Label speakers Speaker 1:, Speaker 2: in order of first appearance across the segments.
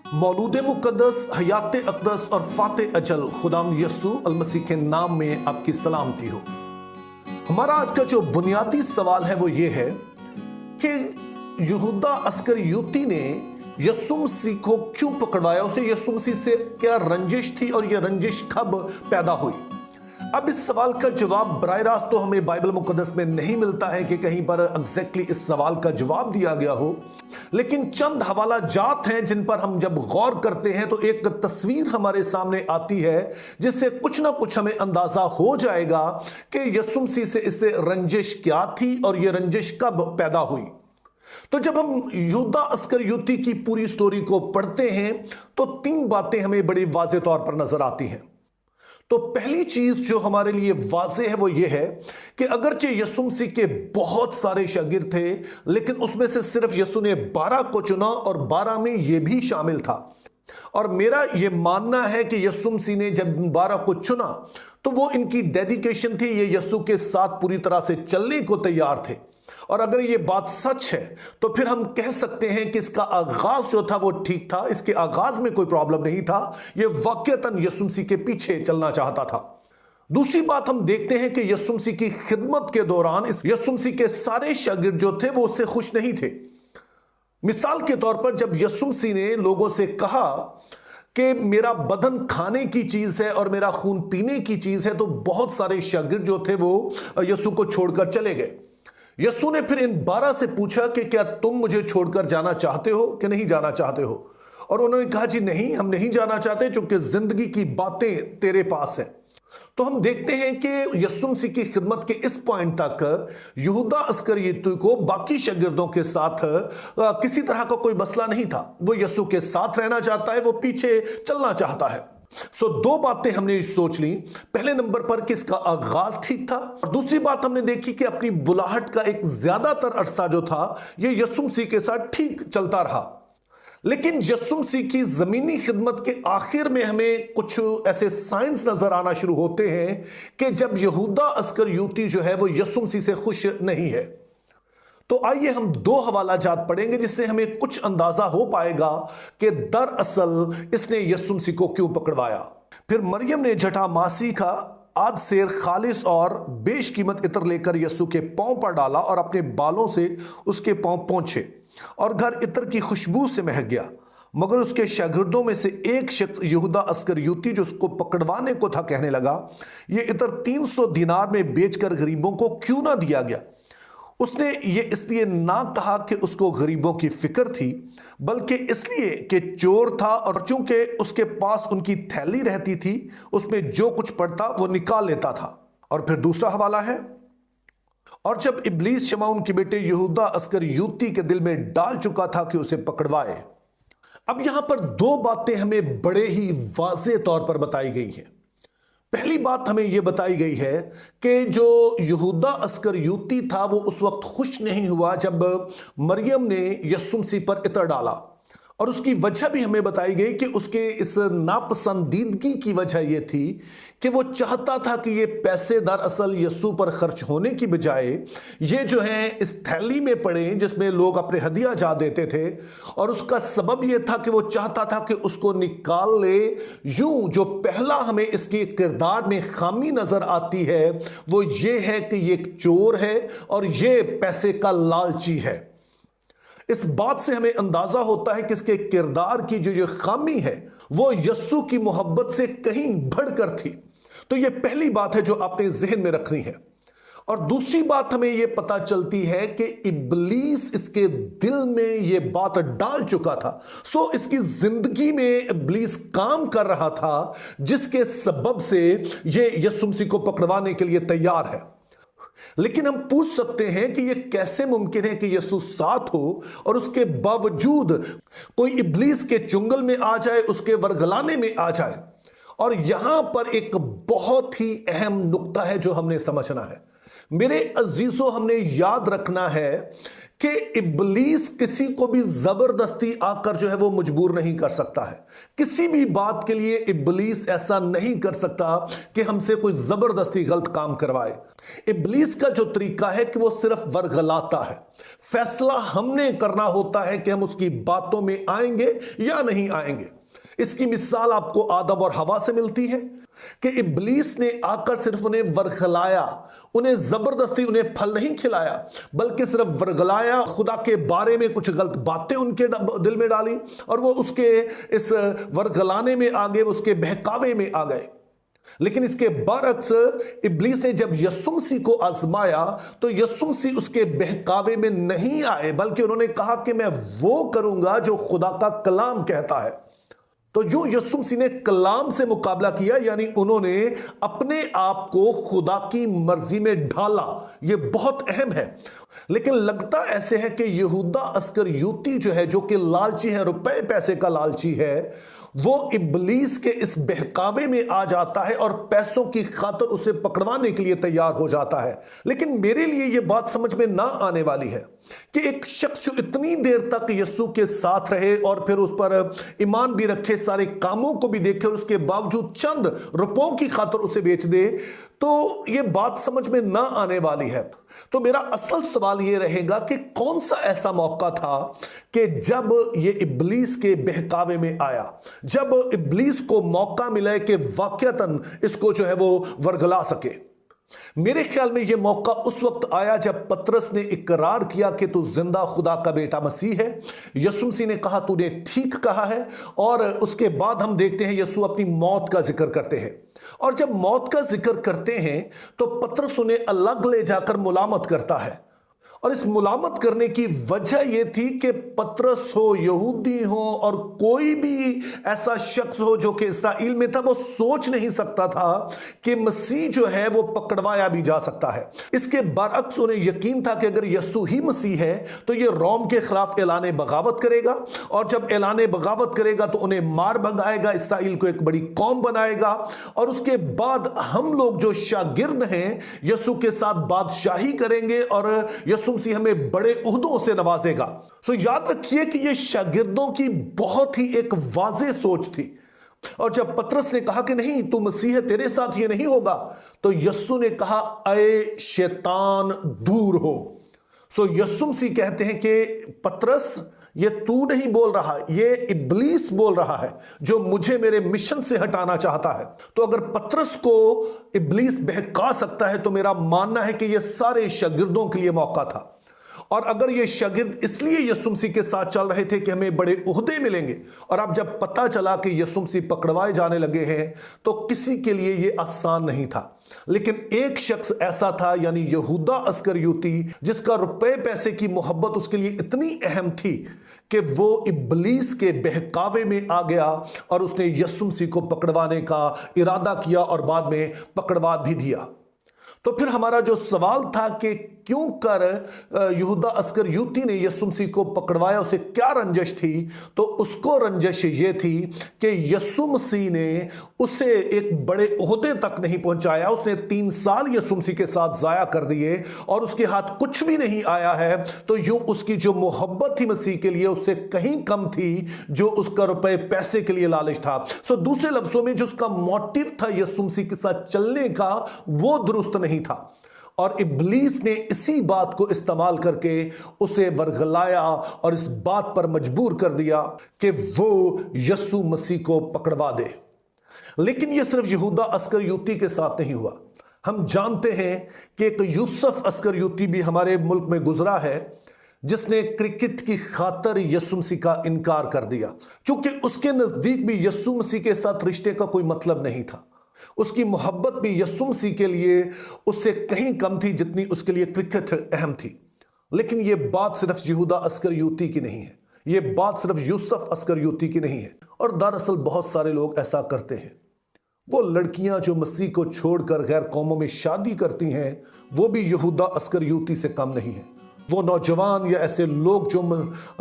Speaker 1: मौलूद मुक़द्दस, हयात अक़दस और फ़ाते अजल खुदाम यसू अल मसीह के नाम में आपकी सलामती हो। हमारा आज का जो बुनियादी सवाल है वो ये है कि यहूदा अस्करियोती ने यसू मसीह को क्यों पकड़वाया, उसे यसू मसीह से क्या रंजिश थी और यह रंजिश कब पैदा हुई। अब इस सवाल का जवाब बराह रास्त तो हमें बाइबल मुक़द्दस में नहीं मिलता है कि कहीं पर एग्जैक्टली इस सवाल का जवाब दिया गया हो, लेकिन चंद हवाला जात हैं जिन पर हम जब गौर करते हैं तो एक तस्वीर हमारे सामने आती है जिससे कुछ ना कुछ हमें अंदाजा हो जाएगा कि यसू मसीह से इससे रंजिश क्या थी और यह रंजिश कब पैदा हुई। तो जब हम यहूदा अस्करियोती की पूरी स्टोरी को पढ़ते हैं तो तीन बातें हमें बड़ी वाज़ेह तौर पर नजर आती हैं। तो पहली चीज जो हमारे लिए वाज़ेह है वो ये है कि अगरचे यसू मसीह के बहुत सारे शागिर्द थे, लेकिन उसमें से सिर्फ यसू ने 12 को चुना और 12 में ये भी शामिल था। और मेरा ये मानना है कि यसू मसीह ने जब 12 को चुना तो वो इनकी डेडिकेशन थी, ये यसू के साथ पूरी तरह से चलने को तैयार थे। और अगर ये बात सच है तो फिर हम कह सकते हैं कि इसका आगाज जो था वो ठीक था, इसके आगाज में कोई प्रॉब्लम नहीं था, ये वाकईतन यसू मसीह के पीछे चलना चाहता था। दूसरी बात हम देखते हैं कि यसू मसीह की खिदमत के दौरान इस यसू मसीह के सारे शागिर्द जो थे वो उससे खुश नहीं थे। मिसाल के तौर पर जब यसू मसीह ने लोगों से कहा कि मेरा बदन खाने की चीज है और मेरा खून पीने की चीज है, तो बहुत सारे शागिर्द जो थे वो यसू को छोड़कर चले गए। यसू ने फिर इन 12 से पूछा कि क्या तुम मुझे छोड़कर जाना चाहते हो कि नहीं जाना चाहते हो, और उन्होंने कहा जी नहीं, हम नहीं जाना चाहते क्योंकि जिंदगी की बातें तेरे पास है। तो हम देखते हैं कि यसू मसीह की खिदमत के इस पॉइंट तक यहूदा अस्करियोती को बाकी शागिर्दों के साथ किसी तरह का कोई मसला नहीं था। वो यसू के साथ रहना चाहता है, वो पीछे चलना चाहता है। दो बातें हमने सोच ली। पहले नंबर पर कि इसका आगाज ठीक था, और दूसरी बात हमने देखी कि अपनी बुलाहट का एक ज्यादातर अरसा जो था ये यसू मसीह के साथ ठीक चलता रहा। लेकिन यसू मसीह की जमीनी खिदमत के आखिर में हमें कुछ ऐसे साइंस नजर आना शुरू होते हैं कि जब यहूदा अस्करियोती जो है वो यसू मसीह से खुश नहीं है। तो आइए हम दो हवाला जात पढ़ेंगे जिससे हमें कुछ अंदाजा हो पाएगा कि दरअसल इसने यसू मसीह को क्यों पकड़वाया। फिर मरियम ने जटामासी का आध सेर खालिस और बेशकीमत इत्र लेकर यसू के पांव पर डाला और अपने बालों से उसके पांव पोंछे, और घर इत्र की खुशबू से महक गया। मगर उसके शागिर्दों में से एक शख्स यहूदा अस्करियोती जो उसको पकड़वाने को था कहने लगा, यह इत्र 300 दिनार में बेचकर गरीबों को क्यों ना दिया गया। उसने ये इसलिए ना कहा कि उसको गरीबों की फिक्र थी, बल्कि इसलिए कि चोर था और चूंकि उसके पास उनकी थैली रहती थी उसमें जो कुछ पड़ता वो निकाल लेता था। और फिर दूसरा हवाला है, और जब इब्लीस शमौन के बेटे यहूदा अस्करियोती के दिल में डाल चुका था कि उसे पकड़वाए। अब यहां पर दो बातें हमें बड़े ही वाज़ेह तौर पर बताई गई हैं। पहली बात हमें यह बताई गई है कि जो यहूदा अस्करियोती था वो उस वक्त खुश नहीं हुआ जब मरियम ने यसू मसीह पर इत्र डाला, और उसकी वजह भी हमें बताई गई कि उसके इस नापसंदीदगी की वजह यह थी कि वो चाहता था कि ये पैसे दरअसल यसू पर खर्च होने की बजाय ये जो है इस थैली में पड़े जिसमें लोग अपने हदिया जा देते थे। और उसका सबब यह था कि वो चाहता था कि उसको निकाल ले। यूं जो पहला हमें इसके किरदार में खामी नजर आती है वो ये है कि ये एक चोर है और ये पैसे का लालची है। इस बात से हमें अंदाजा होता है कि इसके किरदार की जो खामी है वो यस्सु की मोहब्बत से कहीं बढ़कर थी। तो ये पहली बात है जो आपने ज़हन में रखनी है। और दूसरी बात हमें यह पता चलती है कि इब्लीस इसके दिल में यह बात डाल चुका था। सो इसकी जिंदगी में इब्लीस काम कर रहा था जिसके सबब से यह यीशु मसीह को पकड़वाने के लिए तैयार है। लेकिन हम पूछ सकते हैं कि यह कैसे मुमकिन है कि यीशु साथ हो और उसके बावजूद कोई इब्लीस के चुंगल में आ जाए, उसके वरगलाने में आ जाए। और यहां पर एक बहुत ही अहम नुक्ता है जो हमने समझना है। मेरे अजीजों, हमने याद रखना है کہ इब्लीस किसी को भी जबरदस्ती आकर जो है वो मजबूर नहीं कर सकता है। किसी भी बात के लिए इब्लीस ऐसा नहीं कर सकता कि हमसे कोई जबरदस्ती गलत काम करवाए। इब्लीस का जो तरीका है कि वो सिर्फ वर्गलाता है। फैसला हमने करना होता है कि हम उसकी बातों में आएंगे या नहीं आएंगे। इसकी मिसाल आपको आदम और हवा से मिलती है कि इब्लीस ने आकर सिर्फ उन्हें वर्गलाया, उन्हें जबरदस्ती उन्हें फल नहीं खिलाया, बल्कि सिर्फ वर्गलाया, खुदा के बारे में कुछ गलत बातें उनके दिल में डाली और वो उसके इस वर्गलाने में आ गए, उसके बहकावे में आ गए। लेकिन इसके बरक्स इब्लीस ने जब यीशु मसीह को आजमाया तो यीशु मसीह उसके बहकावे में नहीं आए, बल्कि उन्होंने कहा कि मैं वो करूंगा जो खुदा का कलाम कहता है। तो जो यीशु मसीह ने कलाम से मुकाबला किया, यानी उन्होंने अपने आप को खुदा की मर्जी में ढाला, यह बहुत अहम है। लेकिन लगता ऐसे है कि यहूदा अस्करियोती जो है, जो कि लालची है, रुपए पैसे का लालची है, वो इब्लीस के इस बहकावे में आ जाता है और पैसों की खातिर उसे पकड़वाने के लिए तैयार हो जाता है। लेकिन मेरे लिए यह बात समझ में ना आने वाली है कि एक शख्स जो इतनी देर तक यीशु के साथ रहे और फिर उस पर ईमान भी रखे, सारे कामों को भी देखे और उसके बावजूद चंद रुपयों की खातिर उसे बेच दे, तो यह बात समझ में ना आने वाली है। तो मेरा असल सवाल यह रहेगा कि कौन सा ऐसा मौका था कि जब यह इब्लीस के बहकावे में आया, जब इब्लीस को मौका मिला कि वाकईतन इसको जो है वो वर्गला सके। मेरे ख्याल में यह मौका उस वक्त आया जब पतरस ने इकरार किया कि तू जिंदा खुदा का बेटा मसीह है। यीशु मसीह ने कहा तूने ठीक कहा है, और उसके बाद हम देखते हैं यीशु अपनी मौत का जिक्र करते हैं, और जब मौत का जिक्र करते हैं तो पतरस उन्हें अलग ले जाकर मुलामत करता है। और इस मुलामत करने की वजह यह थी कि पतरस हो, यहूदी हो और कोई भी ऐसा शख्स हो जो कि इस्राएल में था, वो सोच नहीं सकता था कि मसीह जो है वो पकड़वाया भी जा सकता है। इसके बरअक्स उन्हें यकीन था कि अगर यीशु ही मसीह है तो ये रोम के खिलाफ ऐलान बगावत करेगा, और जब ऐलान बगावत करेगा तो उन्हें मार भगाएगा, इस्राएल को एक बड़ी कौम बनाएगा, और उसके बाद हम लोग जो शागिर्द हैं यीशु के साथ बादशाही करेंगे और यीशु मसीह हमें बड़े उहदों से नवाजेगा। सो याद रखिए कि यह शागिर्दों की बहुत ही एक वाज़ेह सोच थी। और जब पतरस ने कहा कि नहीं तू मसीह है, तेरे साथ ये नहीं होगा, तो यीशु ने कहा अय शैतान दूर हो। सो यीशु मसीह कहते हैं कि पतरस ये तू नहीं बोल रहा, ये इब्लीस बोल रहा है जो मुझे मेरे मिशन से हटाना चाहता है। तो अगर पतरस को इब्लीस बहका सकता है तो मेरा मानना है कि ये सारे शागिर्दों के लिए मौका था। और अगर ये शागिर्द इसलिए यीशु मसीह के साथ चल रहे थे कि हमें बड़े ओहदे मिलेंगे, और अब जब पता चला कि यीशु मसीह पकड़वाए जाने लगे हैं तो किसी के लिए ये आसान नहीं था। लेकिन एक शख्स ऐसा था, यानी यहूदा अस्करियोती, जिसका रुपए पैसे की मोहब्बत उसके लिए इतनी अहम थी कि वो इब्लीस के बहकावे में आ गया और उसने यीशु मसीह को पकड़वाने का इरादा किया और बाद में पकड़वा भी दिया। तो फिर हमारा जो सवाल था कि क्यों कर यहूदा अस्करियोती ने यीशु मसीह को पकड़वाया, उसे क्या रंजिश थी? तो उसको रंजिश ये थी कि यीशु मसीह ने उसे एक बड़े ओहदे तक नहीं पहुंचाया। उसने 3 साल यीशु मसीह के साथ जाया कर दिए और उसके हाथ कुछ भी नहीं आया है। तो यूं उसकी जो मोहब्बत थी मसीह के लिए उससे कहीं कम थी जो उसका रुपए पैसे के लिए लालच था। सो दूसरे लफ्जों में जो उसका मोटिव था यीशु मसीह के साथ चलने का, वो दुरुस्त नहीं था। और इब्लीस ने इसी बात को इस्तेमाल करके उसे वर्गलाया और इस बात पर मजबूर कर दिया कि वो यीशु मसीह को पकड़वा दे। लेकिन यह सिर्फ यहूदा अस्करियोती के साथ नहीं हुआ। हम जानते हैं कि एक यूसुफ अस्करियोती भी हमारे मुल्क में गुजरा है, जिसने क्रिकेट की खातिर यीशु मसीह का इनकार कर दिया, क्योंकि उसके नजदीक भी यीशु मसीह के साथ रिश्ते का कोई मतलब नहीं था। उसकी मोहब्बत भी यीशु मसीह के लिए उससे कहीं कम थी जितनी उसके लिए क्रिकेट अहम थी। लेकिन यह बात सिर्फ यहूदा अस्करियोती की नहीं है, यह बात सिर्फ यूसुफ अस्करियोती की नहीं है। और दरअसल बहुत सारे लोग ऐसा करते हैं। वो लड़कियां जो मसीह को छोड़कर गैर कौमों में शादी करती हैं, वो भी यहूदा अस्करियोती से कम नहीं है। वो नौजवान या ऐसे लोग जो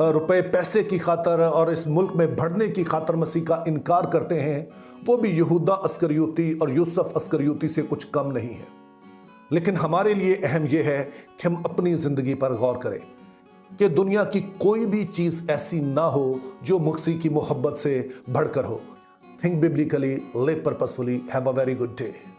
Speaker 1: रुपए पैसे की खातर और इस मुल्क में बढ़ने की खातर मसीह का इनकार करते हैं, वो भी यहूदा अस्करियोती और यूसुफ अस्करियोती से कुछ कम नहीं है। लेकिन हमारे लिए अहम यह है कि हम अपनी जिंदगी पर गौर करें کہ دنیا کی کوئی بھی چیز ایسی نہ ہو جو مسیح کی محبت سے بڑھ کر ہو. Think biblically, live purposefully. Have a very good day.